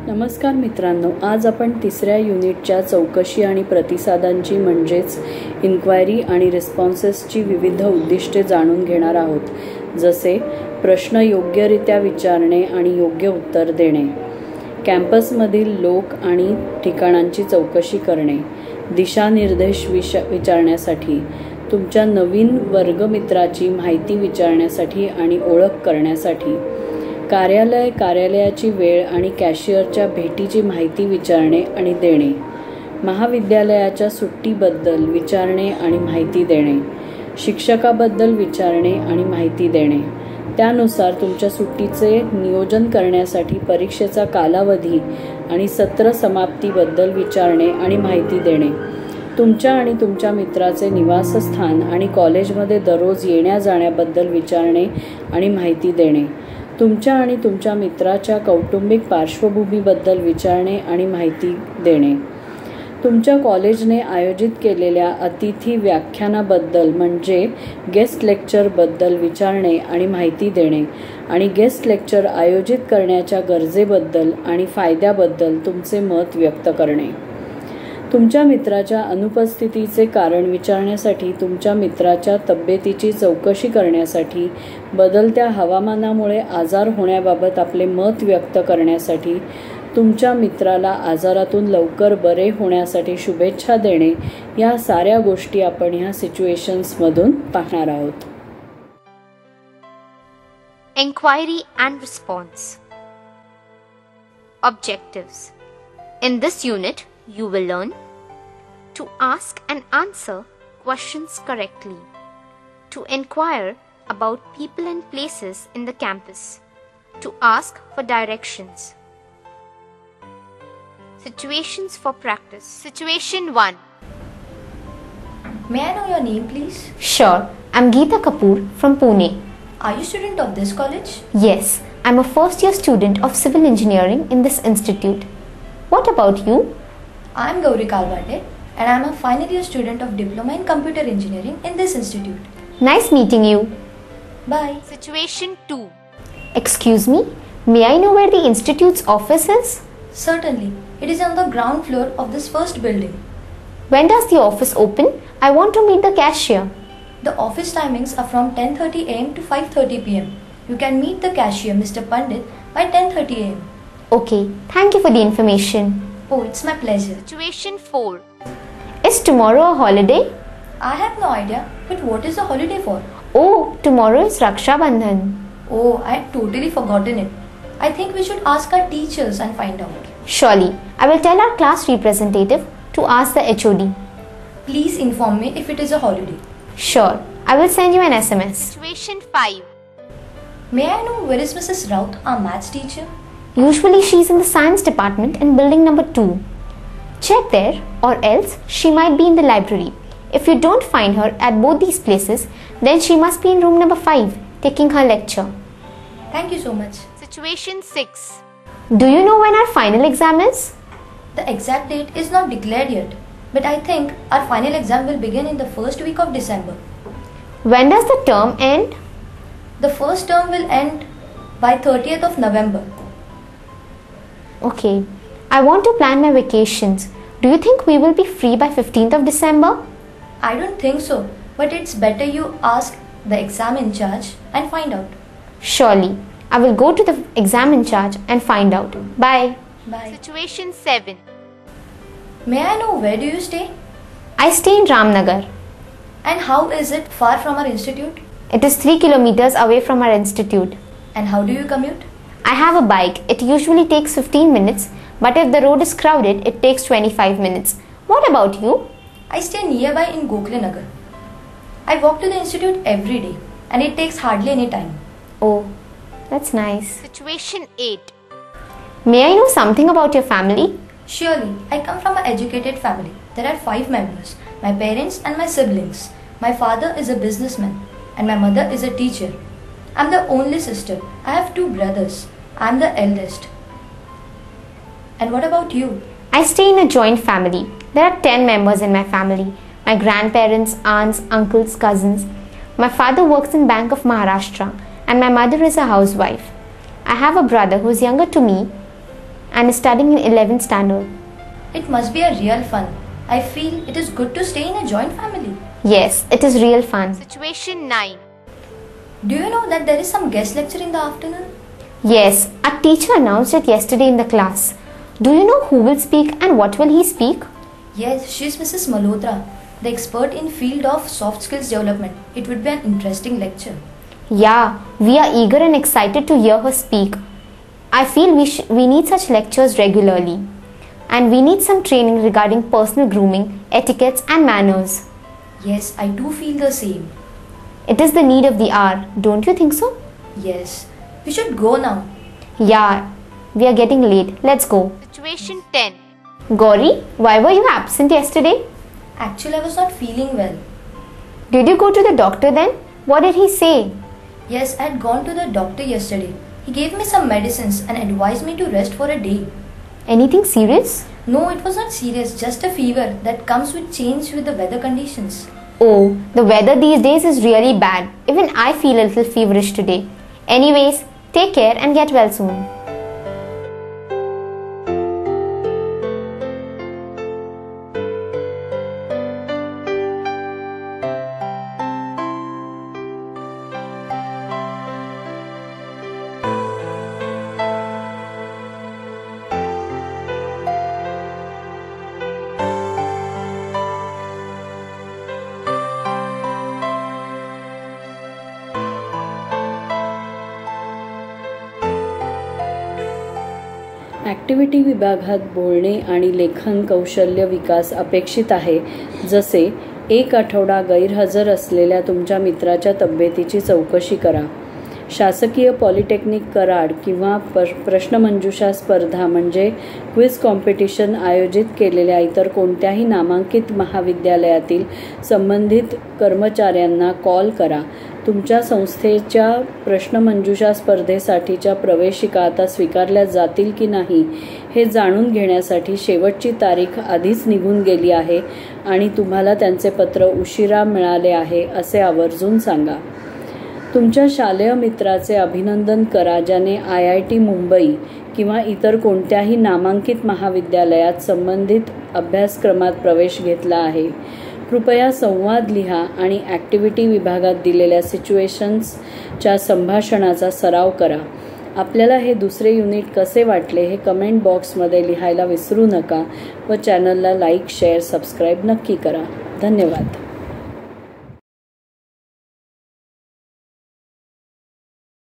नमस्कार मित्रांनो, आज आपण तिसऱ्या युनिटच्या चौकशी आणि प्रतिसादांची म्हणजेच इन्क्वायरी आणि रिस्पॉन्सेसची विविध उद्दिष्टे जाणून घेणार आहोत. जसे प्रश्न योग्यरित्या विचारणे आणि योग्य उत्तर देणे, कॅम्पसमधील लोक आणि ठिकाणांची चौकशी करणे, दिशानिर्देश विचारण्यासाठी, तुमच्या नवीन वर्गमित्राची माहिती विचारण्यासाठी आणि ओळख करण्यासाठी, कार्यालयाची वेळ आणि कॅशियरच्या भेटीची माहिती विचारणे आणि देणे, महाविद्यालयाच्या सुट्टीबद्दल विचारणे आणि माहिती देणे, शिक्षकाबद्दल विचारणे आणि माहिती देणे, त्यानुसार तुमच्या सुट्टीचे नियोजन करण्यासाठी परीक्षेचा कालावधी आणि सत्र समाप्तीबद्दल विचारणे आणि माहिती देणे, तुमच्या आणि तुमच्या मित्राचे निवासस्थान आणि कॉलेजमध्ये दररोज येण्या जाण्याबद्दल विचारणे आणि माहिती देणे, तुमच्या आणि तुमच्या मित्राच्या कौटुंबिक पार्श्वभूमीबद्दल विचारणे आणि माहिती देणे, तुमच्या कॉलेजने आयोजित केलेल्या अतिथी व्याख्यानाबद्दल म्हणजे गेस्ट लेक्चरबद्दल विचारणे आणि माहिती देणे आणि गेस्ट लेक्चर आयोजित करण्याच्या गरजेबद्दल आणि फायद्याबद्दल तुमचे मत व्यक्त करणे, तुमच्या मित्राच्या अनुपस्थितीचे कारण विचारण्यासाठी, तुमच्या मित्राच्या तब्येतीची चौकशी करण्यासाठी, बदलत्या हवामानामुळे आजार होण्याबाबत आपले मत व्यक्त करण्यासाठी, तुमच्या मित्राला आजारातून लवकर बरे होण्यासाठी शुभेच्छा देणे, या साऱ्या गोष्टी आपण ह्या सिच्युएशन्समधून पाहणार आहोत. Inquiry and response. Objectives. In this unit, you will learn to ask and answer questions correctly, to inquire about people and places in the campus, to ask for directions. Situations for practice. Situation 1. May I know your name, please? Sure, I'm Geeta Kapoor from Pune. Are you student of this college? Yes, I'm a first year student of civil engineering in this institute. What about you? I'm Gauri Kalbande and I'm a final year student of Diploma in Computer Engineering in this institute. Nice meeting you. Bye. Situation 2. Excuse me, may I know where the institute's office is? Certainly. It is on the ground floor of this first building. When does the office open? I want to meet the cashier. The office timings are from 10:30 am to 5:30 pm. You can meet the cashier, Mr. Pandit, by 10:30 am. Okay, thank you for the information. Oh, it's my pleasure. Situation 4. Is tomorrow a holiday? I have no idea, but what is the holiday for? Oh, tomorrow is Raksha Bandhan. Oh, I had totally forgotten it. I think we should ask our teachers and find out. Surely, I will tell our class representative to ask the HOD. Please inform me if it is a holiday. Sure, I will send you an SMS. Situation 5. May I know where is Mrs. Raut, our maths teacher? Usually she is in the science department in building number 2. Check there, or else she might be in the library. If you don't find her at both these places, then she must be in room number 5 taking her lecture. Thank you so much. Situation 6. Do you know when our final exam is? The exact date is not declared yet, but I think our final exam will begin in the first week of December. When does the term end? The first term will end by 30th of November. Okay, I want to plan my vacations. Do you think we will be free by 15th of December? I don't think so, but it's better you ask the exam in charge and find out. Surely, I will go to the exam in charge and find out. Bye. Bye. Situation 7. May I know where do you stay? I stay in Ramnagar. And how is it far from our institute? It is 3 kilometers away from our institute. And how do you commute? I have a bike. It usually takes 15 minutes, but if the road is crowded, it takes 25 minutes. What about you? I stay nearby in Gokhale Nagar. I walk to the institute every day and it takes hardly any time. Oh, that's nice. Situation 8. May I know something about your family? Surely, I come from an educated family. There are 5 members, my parents and my siblings. My father is a businessman and my mother is a teacher. I'm the only sister. I have 2 brothers. I'm the eldest. And what about you? I stay in a joint family. There are 10 members in my family. My grandparents, aunts, uncles, cousins. My father works in Bank of Maharashtra and my mother is a housewife. I have a brother who is younger to me and is studying in 11th standard. It must be a real fun. I feel it is good to stay in a joint family. Yes, it is real fun. Situation 9. Do you know that there is some guest lecture in the afternoon? Yes, our teacher announced it yesterday in the class. Do you know who will speak and what will he speak? Yes, she is Mrs. Malhotra, the expert in field of soft skills development. It would be an interesting lecture. Yeah, we are eager and excited to hear her speak. I feel we need such lectures regularly. And we need some training regarding personal grooming, etiquettes and manners. Yes, I too feel the same. It is the need of the hour, don't you think so? Yes, we should go now. Yeah, we are getting late. Let's go. Situation 10. Gauri, why were you absent yesterday? Actually, I was not feeling well. Did you go to the doctor then? What did he say? Yes, I had gone to the doctor yesterday. He gave me some medicines and advised me to rest for a day. Anything serious? No, it was not serious, just a fever that comes with change with the weather conditions. Oh, the weather these days is really bad. Even I feel a little feverish today. Anyways, take care and get well soon. Activity विभागात बोलणे आणि लेखन कौशल्य विकास अपेक्षित आहे, जसे 1 आठवडा गैरहजर असलेल्या तुमच्या मित्राच्या तब्येतीची चौकशी करा. शासकीय पॉलिटेक्निक कराड किंवा प्रश्नमंजुषा स्पर्धा म्हणजे क्विज कॉम्पिटिशन आयोजित केलेल्या इतर कोणत्याही नामांकित महाविद्यालयातील संबंधित कर्मचाऱ्यांना कॉल करा. तुमच्या संस्थेच्या प्रश्नमंजुषा स्पर्धेसाठीच्या प्रवेशिका आता स्वीकारल्या जातील की नाही हे जाणून घेण्यासाठी शेवटची तारीख आधीच निघून गेली आहे आणि तुम्हाला त्यांचे पत्र उशिरा मिळाले आहे असे आवर्जून सांगा. तुमच्या शालेय मित्राचे अभिनंदन करा ज्याने IIT मुंबई किंवा इतर कोणत्याही नामांकित महाविद्यालयात संबंधित अभ्यासक्रमात प्रवेश घेतला आहे. कृपया संवाद लिहा आणि ॲक्टिव्हिटी विभागात दिलेल्या सिच्युएशन्सच्या संभाषणाचा सराव करा. आपल्याला हे दुसरे युनिट कसे वाटले हे कमेंट बॉक्समध्ये लिहायला विसरू नका व चॅनलला लाईक, शेअर, सबस्क्राईब नक्की करा. धन्यवाद.